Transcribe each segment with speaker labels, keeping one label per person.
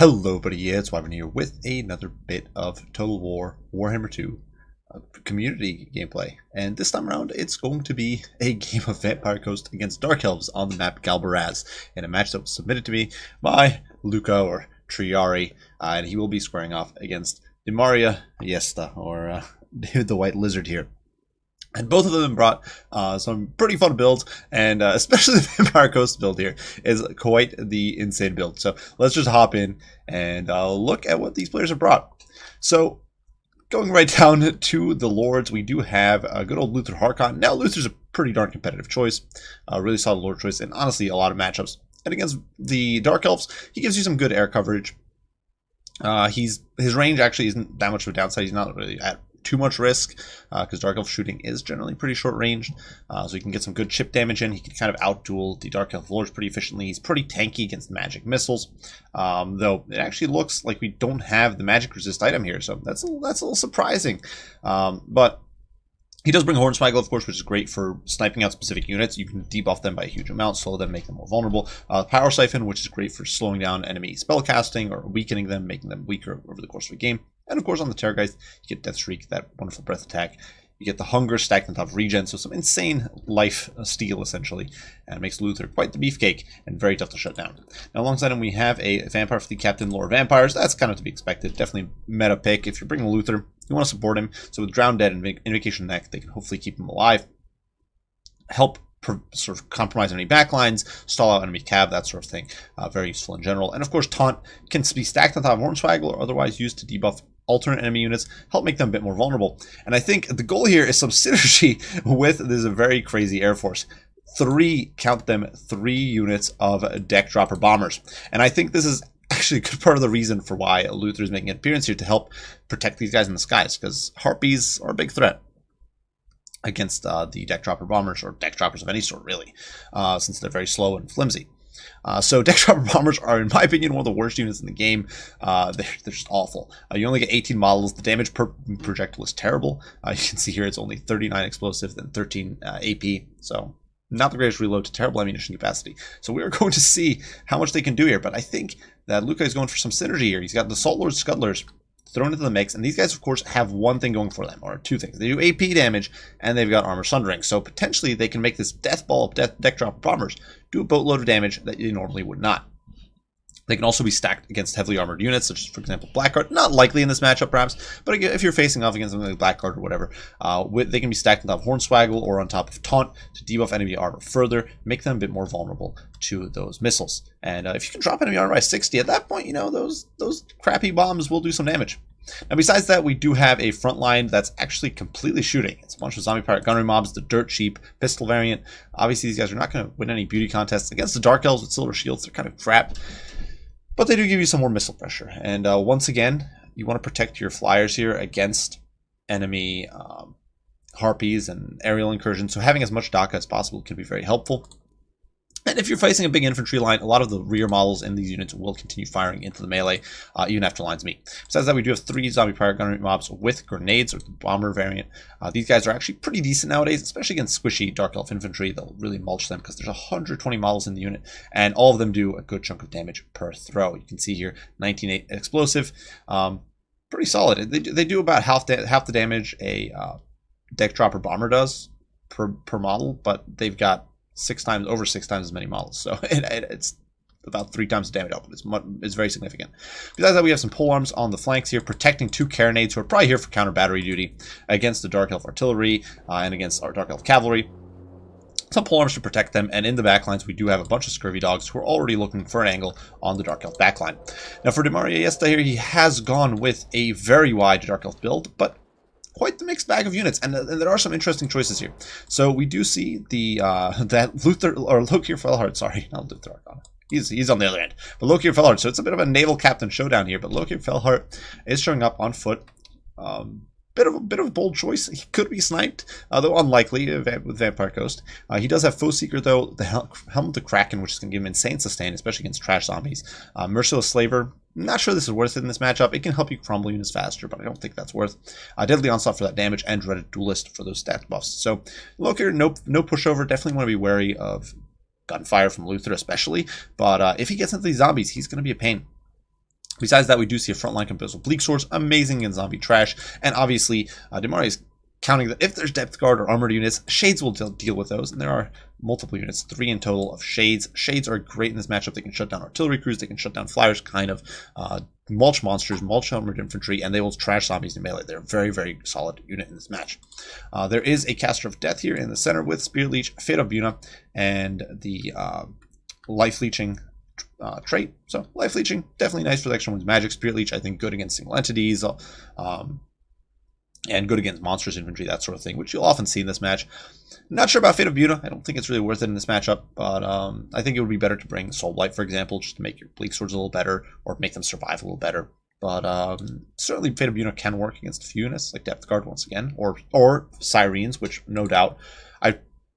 Speaker 1: Hello buddy, yeah, it's Wyvern here with another bit of Total War Warhammer 2 community gameplay. And this time around, it's going to be a game of Vampire Coast against Dark Elves on the map Galbaraz, in a match that was submitted to me by Luca or Triari, and he will be squaring off against Dimaria, Yesta, or the White Lizard here. And both of them brought some pretty fun builds, and especially the Vampire Coast build here is quite the insane build. So let's just hop in and look at what these players have brought. So going right down to the Lords, we do have a good old Luther Harkon. Now Luther's a pretty darn competitive choice, really solid Lord choice, and honestly a lot of matchups. And against the Dark Elves, he gives you some good air coverage. His range actually isn't that much of a downside. He's not really at too much risk because Dark Elf shooting is generally pretty short ranged, so you can get some good chip damage in. He can kind of outduel the Dark Elf Lords pretty efficiently. He's pretty tanky against magic missiles, though it actually looks like we don't have the magic resist item here, so that's a little surprising. But he does bring Hornswaggle, of course, which is great for sniping out specific units. You can debuff them by a huge amount, slow them, make them more vulnerable. Power Siphon, which is great for slowing down enemy spellcasting or weakening them, making them weaker over the course of a game. And of course, on the Terrorgeist, you get Death Shriek, that wonderful breath attack. You get the Hunger stacked on top of Regen, so some insane life steal, essentially. And it makes Luther quite the beefcake and very tough to shut down. Now, alongside him, we have a Vampire Fleet Captain, Lore Vampires. That's kind of to be expected. Definitely meta pick. If you're bringing Luther, you want to support him. So with Drowned Dead and Invocation Neck, they can hopefully keep him alive. Help sort of compromise enemy backlines, stall out enemy cav, that sort of thing. Very useful in general. And of course, Taunt can be stacked on top of Hornswaggle or otherwise used to debuff alternate enemy units, help make them a bit more vulnerable. And I think the goal here is some synergy with this very crazy Air Force. Count them, 3 units of deck dropper bombers. And I think this is actually a good part of the reason for why Luther is making an appearance here, to help protect these guys in the skies, because Harpies are a big threat against the deck dropper bombers, or deck droppers of any sort, really, since they're very slow and flimsy. So deck dropper bombers are, in my opinion, one of the worst units in the game. They're just awful. You only get 18 models. The damage per projectile is terrible. You can see here it's only 39 explosive, then 13 AP. So not the greatest reload to terrible ammunition capacity. So we are going to see how much they can do here. But I think that Luca is going for some synergy here. He's got the Salt Lord Scuttlers thrown into the mix, and these guys, of course, have one thing going for them, or 2 things. They do AP damage, and they've got Armor Sundering, so potentially they can make this death ball of deck dropper bombers do a boatload of damage that you normally would not. They can also be stacked against heavily armored units, such as, for example, Blackguard. Not likely in this matchup, perhaps, but if you're facing off against something like Blackguard or whatever, they can be stacked on top of Hornswaggle or on top of Taunt to debuff enemy armor further, make them a bit more vulnerable to those missiles. And if you can drop enemy armor by 60, at that point, you know, those crappy bombs will do some damage. Now, besides that, we do have a front line that's actually completely shooting. It's a bunch of zombie pirate gunnery mobs, the dirt cheap pistol variant. Obviously, these guys are not going to win any beauty contests against the Dark Elves with silver shields. They're kind of crap. But they do give you some more missile pressure. And once again, you want to protect your flyers here against enemy harpies and aerial incursions. So having as much DACA as possible can be very helpful. And if you're facing a big infantry line, a lot of the rear models in these units will continue firing into the melee, even after lines meet. Besides that, we do have 3 zombie pirate gunnery mobs with grenades, or the bomber variant. These guys are actually pretty decent nowadays, especially against squishy Dark Elf infantry. They'll really mulch them because there's 120 models in the unit, and all of them do a good chunk of damage per throw. You can see here, 19.8 explosive, pretty solid. They do about half the damage a deck dropper bomber does per model, but they've got over 6 times as many models, so it's about 3 times the damage output. It's very significant. Besides that, we have some polearms on the flanks here, protecting 2 carronades who are probably here for counter battery duty against the Dark Elf artillery and against our Dark Elf cavalry. Some polearms to protect them, and in the backlines we do have a bunch of scurvy dogs who are already looking for an angle on the Dark Elf backline. Now for Dimaria Yesta here, he has gone with a very wide Dark Elf build, but quite the mixed bag of units, and there are some interesting choices here. So we do see the that Luther, or Lokir Felhard, sorry, not Luther Arcana. He's on the other end, but Lokir Felhard. So it's a bit of a naval captain showdown here, but Lokir Felhard is showing up on foot. Bit of a bold choice. He could be sniped, though unlikely with Vampire Coast. He does have Foe Seeker, though, the Helm of the Kraken, which is going to give him insane sustain, especially against trash zombies. Merciless Slaver. Not sure this is worth it in this matchup. It can help you crumble units faster, but I don't think that's worth. Deadly Onslaught for that damage, and Dreaded Duelist for those stat buffs. So Lokir, no pushover. Definitely want to be wary of gunfire from Luther, especially. But if he gets into these zombies, he's going to be a pain. Besides that, we do see a frontline composed with Bleak Swords, amazing in zombie trash, and obviously Dimaria is counting that if there's depth guard or armored units, Shades will deal with those, and there are multiple units, 3 in total of Shades. Shades are great in this matchup. They can shut down artillery crews, they can shut down flyers, kind of mulch monsters, mulch armored infantry, and they will trash zombies in melee. They're a very, very solid unit in this match. There is a Caster of Death here in the center with Spirit Leech, Fate of Buna, and the Life Leeching trait. So Life Leeching, definitely nice for the extra one's magic. Spirit Leech, I think, good against single entities, and good against monsters, infantry, that sort of thing, which you'll often see in this match. Not sure about Fate of Buna. I don't think it's really worth it in this matchup, but I think it would be better to bring Soul Blight, for example, just to make your Bleak Swords a little better, or make them survive a little better. But certainly Fate of Buna can work against a few units, like Depth Guard once again, or Sirens, which no doubt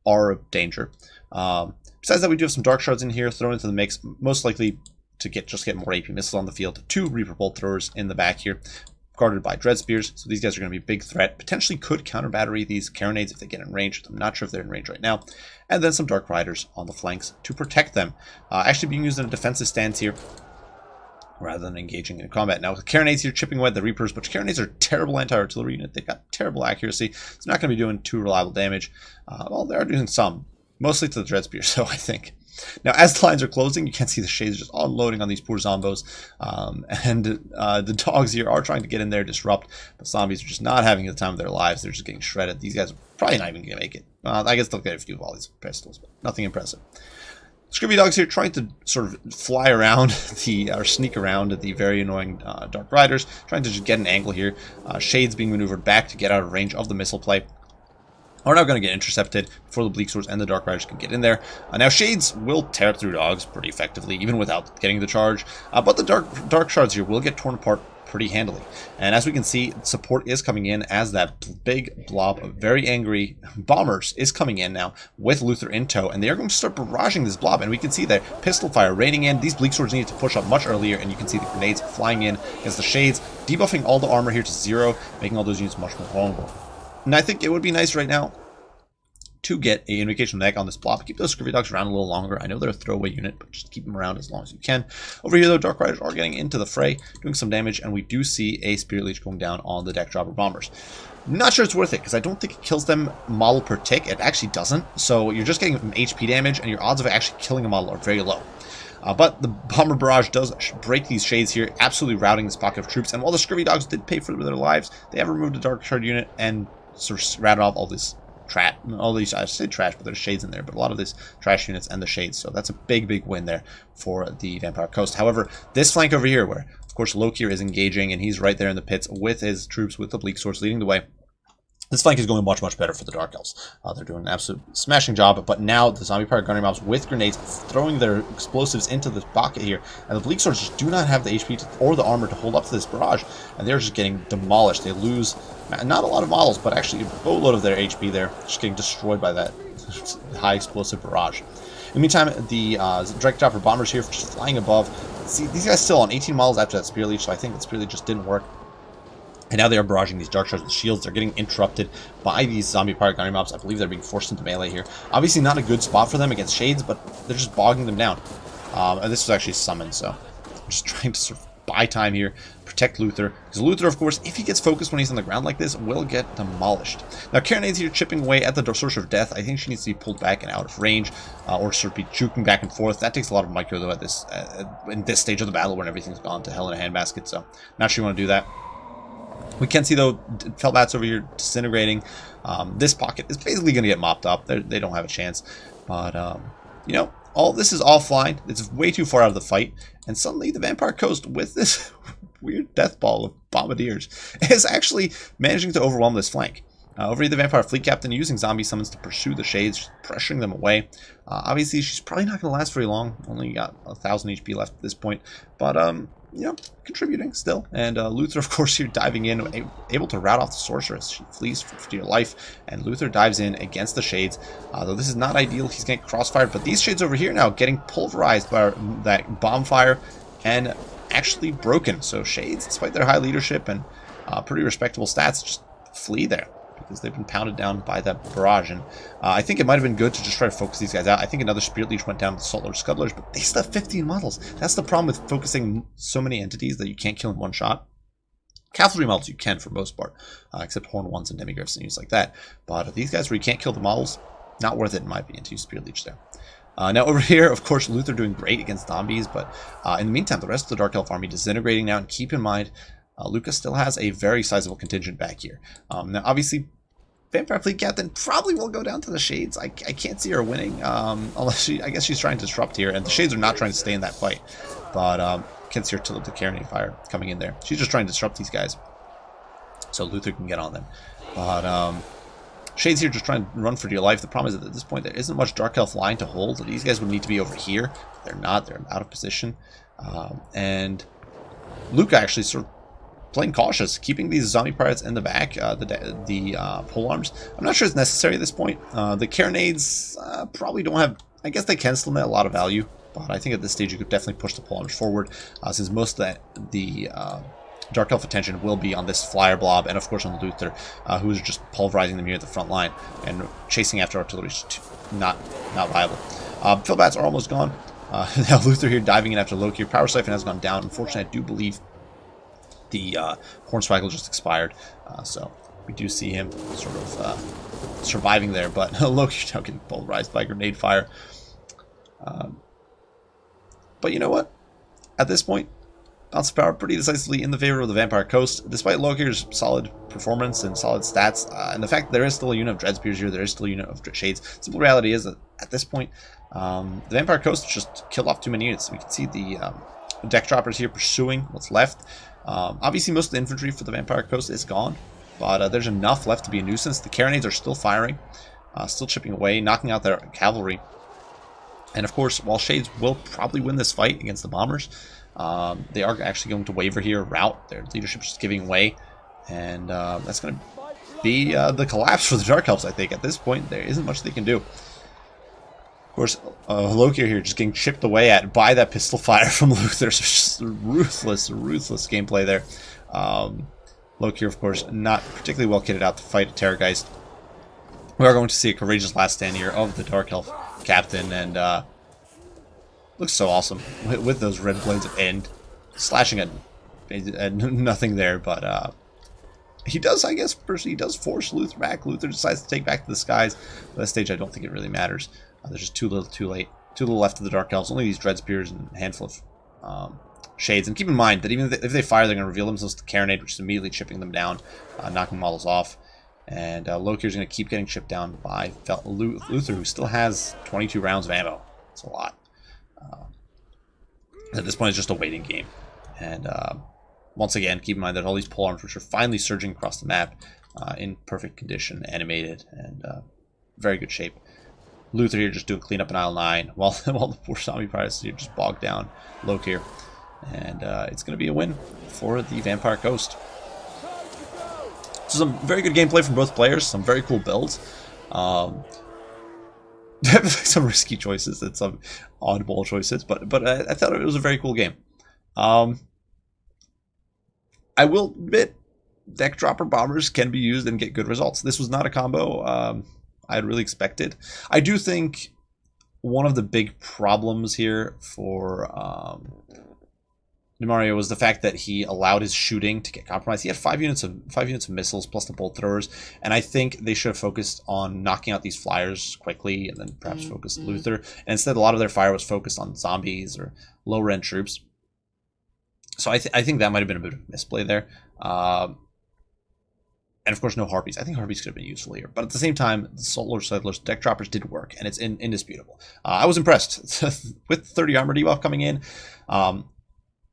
Speaker 1: are a danger. Besides that, we do have some Dark Shards in here thrown into the mix, most likely to get more AP missiles on the field. 2 Reaper Bolt throwers in the back here, guarded by Dread Spears, so these guys are going to be a big threat. Potentially could counter battery these Carronades if they get in range. I'm not sure if they're in range right now. And then some Dark Riders on the flanks to protect them. Actually being used in a defensive stance here, rather than engaging in combat. Now, with Carronades here chipping away at the Reapers, but Carronades are a terrible anti-artillery unit. They've got terrible accuracy. It's not going to be doing too reliable damage. Well, they are doing some, mostly to the Dread Spear, so I think. Now, as the lines are closing, you can see the Shades just unloading on these poor zombos. And the dogs here are trying to get in there, disrupt, but zombies are just not having the time of their lives. They're just getting shredded. These guys are probably not even going to make it. I guess they'll get a few volleys of pistols, but nothing impressive. Scurvy Dogs here trying to sort of fly around or sneak around the very annoying Dark Riders, trying to just get an angle here. Shades being maneuvered back to get out of range of the missile play. Are now going to get intercepted before the Bleak Swords and the Dark Riders can get in there. Now, Shades will tear through dogs pretty effectively, even without getting the charge. But the Dark Shards here will get torn apart pretty handily. And as we can see, support is coming in as that big blob of very angry bombers is coming in now with Luther in tow. And they are going to start barraging this blob. And we can see that pistol fire raining in. These Bleak Swords need to push up much earlier. And you can see the grenades flying in against the Shades, debuffing all the armor here to 0, making all those units much more vulnerable. And I think it would be nice right now to get a Invocation Mech on this blob. Keep those Scurvy Dogs around a little longer. I know they're a throwaway unit, but just keep them around as long as you can. Over here, though, Dark Riders are getting into the fray, doing some damage, and we do see a Spirit Leech going down on the Deck Dropper Bombers. Not sure it's worth it, because I don't think it kills them model per tick. It actually doesn't. So you're just getting HP damage, and your odds of actually killing a model are very low. But the Bomber Barrage does break these Shades here, absolutely routing this pocket of troops. And while the Scurvy Dogs did pay for their lives, they have removed a Dark Shard unit and sort of ratted off all these, I say trash, but there's Shades in there, but a lot of these trash units and the Shades. So that's a big win there for the Vampire Coast. However, this flank over here, where of course Loki is engaging, and he's right there in the pits with his troops, with the Bleak Swords leading the way. This flank is going much better for the Dark Elves. They're doing an absolute smashing job, but now the Zombie Pirate Gunnery Mobs with grenades throwing their explosives into the pocket here, and the Bleak Swords just do not have the HP or the armor to hold up to this barrage, and they're just getting demolished. They lose not a lot of models, but actually a boatload of their HP there, just getting destroyed by that high explosive barrage. In the meantime, the Direct Dropper Bombers here just flying above. See, these guys still on 18 models after that Spear Leech, so I think that Spear Leech just didn't work. And now they are barraging these Dark Shards with shields. They're getting interrupted by these Zombie Pirate Gunnery Mobs. I believe they're being forced into melee here. Obviously not a good spot for them against Shades, but they're just bogging them down. And this was actually summoned, so I'm just trying to sort of buy time here, protect Luther. Because Luther, of course, if he gets focused when he's on the ground like this, will get demolished. Now, Carronades here chipping away at the Sorcerer of Death. I think she needs to be pulled back and out of range, or sort of be juking back and forth. That takes a lot of micro, though, at this in this stage of the battle when everything's gone to hell in a handbasket, so not sure you want to do that. We can see, though, Felbats over here disintegrating. This pocket is basically going to get mopped up. They don't have a chance. But, you know, all this is offline. It's way too far out of the fight. And suddenly the Vampire Coast, with this weird death ball of bombardiers, is actually managing to overwhelm this flank. Over here, the Vampire Fleet Captain using zombie summons to pursue the Shades, pressuring them away. Obviously, she's probably not going to last very long. Only got 1,000 HP left at this point. But, you know, contributing still. And Luther, of course, here diving in, able to rout off the Sorceress. She flees for dear life, and Luther dives in against the Shades. Though this is not ideal, he's getting crossfired. But these Shades over here now getting pulverized by that bomb fire and actually broken. So Shades, despite their high leadership and pretty respectable stats, just flee there. because they've been pounded down by that barrage. And I think it might have been good to just try to focus these guys out. I think another Spirit Leech went down to the Salt Lord Scuttlers, but they still have 15 models. That's the problem with focusing so many entities that you can't kill in one shot. Cavalry models you can for most part, except Horn Ones and Demigriffs and things like that. But these guys where you can't kill the models, not worth it in my opinion to use Spirit Leech there. Now over here, of course, Luther doing great against zombies, but in the meantime, the rest of the Dark Elf army disintegrating now. And keep in mind, Luca still has a very sizable contingent back here. Now, obviously, Vampire Fleet Captain probably will go down to the Shades. I can't see her winning, unless I guess she's trying to disrupt here, and the Shades are not trying to stay in that fight. But can't see her to the Carronade Fire coming in there. She's just trying to disrupt these guys, so Luther can get on them. But Shades here just trying to run for dear life. The problem is that at this point there isn't much Dark Elf line to hold. These guys would need to be over here. They're not. They're out of position. And Luca actually sort of playing cautious, keeping these zombie pirates in the back, the pole arms. I'm not sure it's necessary at this point. The Carronades probably don't have, I guess they can still net a lot of value, but I think at this stage you could definitely push the pole arms forward, since most of the Dark Elf attention will be on this flyer blob, and of course on Luther, who is just pulverizing them here at the front line, and chasing after artillery is not viable. Philbats are almost gone. Now Luther here diving in after Loki. Power Siphon has gone down. Unfortunately, I do believe the Hornswaggle just expired, so we do see him sort of surviving there, but Loki now getting pulverized by grenade fire. But you know what? At this point, Balance of Power pretty decisively in the favor of the Vampire Coast, despite Loki's solid performance and solid stats, and the fact that there is still a unit of Dreadspears here, there is still a unit of Shades. Simple reality is that at this point, the Vampire Coast just killed off too many units. We can see the deck droppers here pursuing what's left. Obviously, most of the infantry for the Vampire Coast is gone, but there's enough left to be a nuisance. The Carronades are still firing, still chipping away, knocking out their cavalry. And of course, while Shades will probably win this fight against the Bombers, they are actually going to waver here, rout. Their leadership is just giving way, and that's going to be the collapse for the Dark Elves, I think. At this point, there isn't much they can do. Of course, Loki here just getting chipped away at by that pistol fire from Luther. So just ruthless gameplay there. Loki, of course, not particularly well kitted out to fight a Terrorgeist. We are going to see a courageous last stand here of the Dark Elf captain, and looks so awesome with those red blades of end, slashing at nothing there. But he does, I guess, personally, he does force Luther back. Luther decides to take back to the skies. At this stage, I don't think it really matters. There's just too little, too late. Too little left of the Dark Elves. Only these Dreadspears and a handful of Shades. And keep in mind that even if they fire, they're going to reveal themselves to Carronade, which is immediately chipping them down, knocking models off. And Loki is going to keep getting chipped down by Luther, who still has 22 rounds of ammo. That's a lot. At this point, it's just a waiting game. And once again, keep in mind that all these polearms, which are finally surging across the map, in perfect condition, animated, and very good shape. Luther here just doing cleanup in Isle 9, while the poor zombie pirates here just bogged down Loki here. And it's going to be a win for the Vampire Coast. So some very good gameplay from both players, some very cool builds. Some risky choices and some oddball choices, but I thought it was a very cool game. I will admit, deck dropper bombers can be used and get good results. This was not a combo I'd really expected. I do think one of the big problems here for Dimaria was the fact that he allowed his shooting to get compromised. He had 5 units of missiles plus the bolt throwers, and I think they should have focused on knocking out these flyers quickly, and then perhaps focused Luther. And instead, a lot of their fire was focused on zombies or lower end troops. So I think that might have been a bit of a misplay there. And of course, no Harpies. I think Harpies could have been useful here. But at the same time, the Salt Lord Settlers deck droppers did work, and it's indisputable. I was impressed with 30 armor debuff coming in.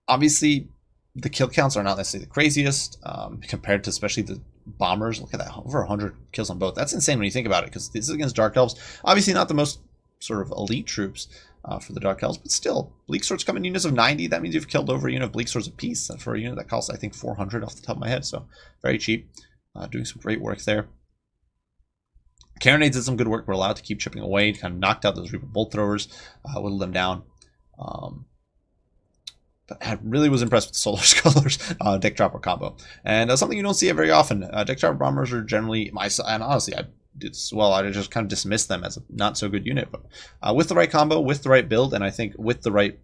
Speaker 1: Obviously, the kill counts are not necessarily the craziest compared to especially the bombers. Look at that, over 100 kills on both. That's insane when you think about it, because this is against Dark Elves. Obviously, not the most sort of elite troops for the Dark Elves, but still, Bleak Swords come in units of 90. That means you've killed over a unit of Bleak Swords apiece for a unit that costs, I think, 400 off the top of my head. So very cheap. Doing some great work there. Carronades did some good work. We're allowed to keep chipping away. Kind of knocked out those Reaper Bolt Throwers, whittled them down. But I really was impressed with Solar Scholars deck dropper combo. And something you don't see it very often. Deck dropper bombers are generally, and honestly, I did as well. I just kind of dismissed them as a not so good unit. But with the right combo, with the right build, and I think with the right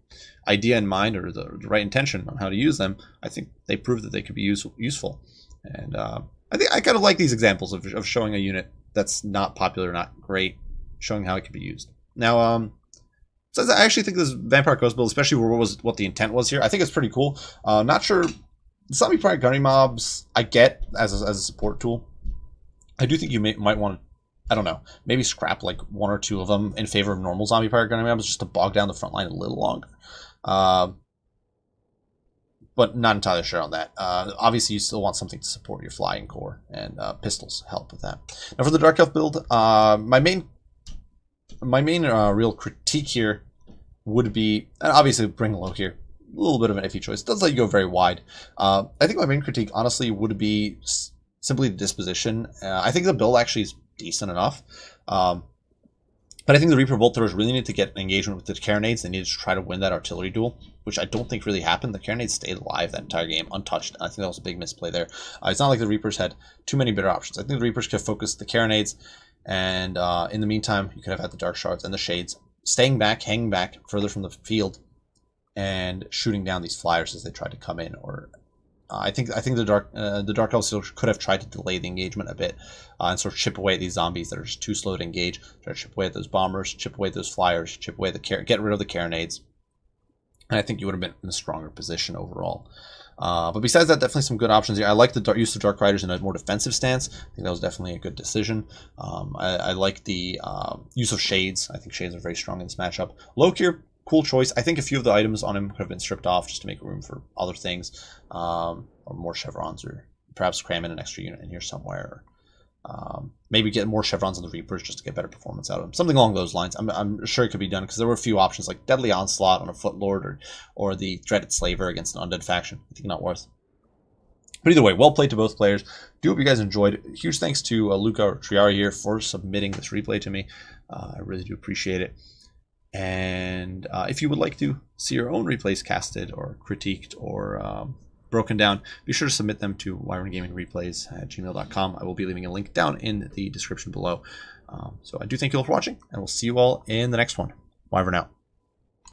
Speaker 1: idea in mind or the right intention on how to use them, I think they proved that they could be useful. And I think I kind of like these examples of showing a unit that's not popular, not great, showing how it can be used. Now, so I actually think this Vampire Ghost build, especially what the intent was here, I think it's pretty cool. Not sure. Zombie Pirate Gunning Mobs, I get as a support tool. I do think you might want to, I don't know, maybe scrap like 1 or 2 of them in favor of normal Zombie Pirate Gunning Mobs just to bog down the front line a little longer. But not entirely sure on that. Obviously, you still want something to support your flying core, and pistols help with that. Now for the Dark Elf build, my main real critique here would be, and obviously bring low here, a little bit of an iffy choice. It does let you go very wide. I think my main critique, honestly, would be simply the disposition. I think the build actually is decent enough. But I think the Reaper Bolt Throwers really need to get an engagement with the Carronades. They need to try to win that artillery duel, which I don't think really happened. The Carronades stayed alive that entire game, untouched. I think that was a big misplay there. It's not like the Reapers had too many better options. I think the Reapers could have focused the Carronades, and in the meantime, you could have had the Dark Shards and the Shades staying back, hanging back further from the field, and shooting down these flyers as they tried to come in. Or I think the Dark Elves could have tried to delay the engagement a bit and sort of chip away at these zombies that are just too slow to engage. Try to chip away at those bombers, chip away at those flyers, chip away get rid of the Carronades, and I think you would have been in a stronger position overall. But besides that, definitely some good options here. I like the use of Dark Riders in a more defensive stance. I think that was definitely a good decision. I like the use of Shades. I think Shades are very strong in this matchup. Lokir, cool choice. I think a few of the items on him could have been stripped off just to make room for other things, or more chevrons, or perhaps cram in an extra unit in here somewhere. Maybe get more chevrons on the Reapers just to get better performance out of them. Something along those lines. I'm sure it could be done because there were a few options like Deadly Onslaught on a Footlord or the Dreaded Slaver against an Undead faction. I think not worth. But either way, well played to both players. Do hope you guys enjoyed. Huge thanks to Luca or Triari here for submitting this replay to me. I really do appreciate it. And if you would like to see your own replays casted or critiqued or broken down, be sure to submit them to wyverngamingreplays@gmail.com. I will be leaving a link down in the description below. So I do thank you all for watching, and we'll see you all in the next one. Wyvern out.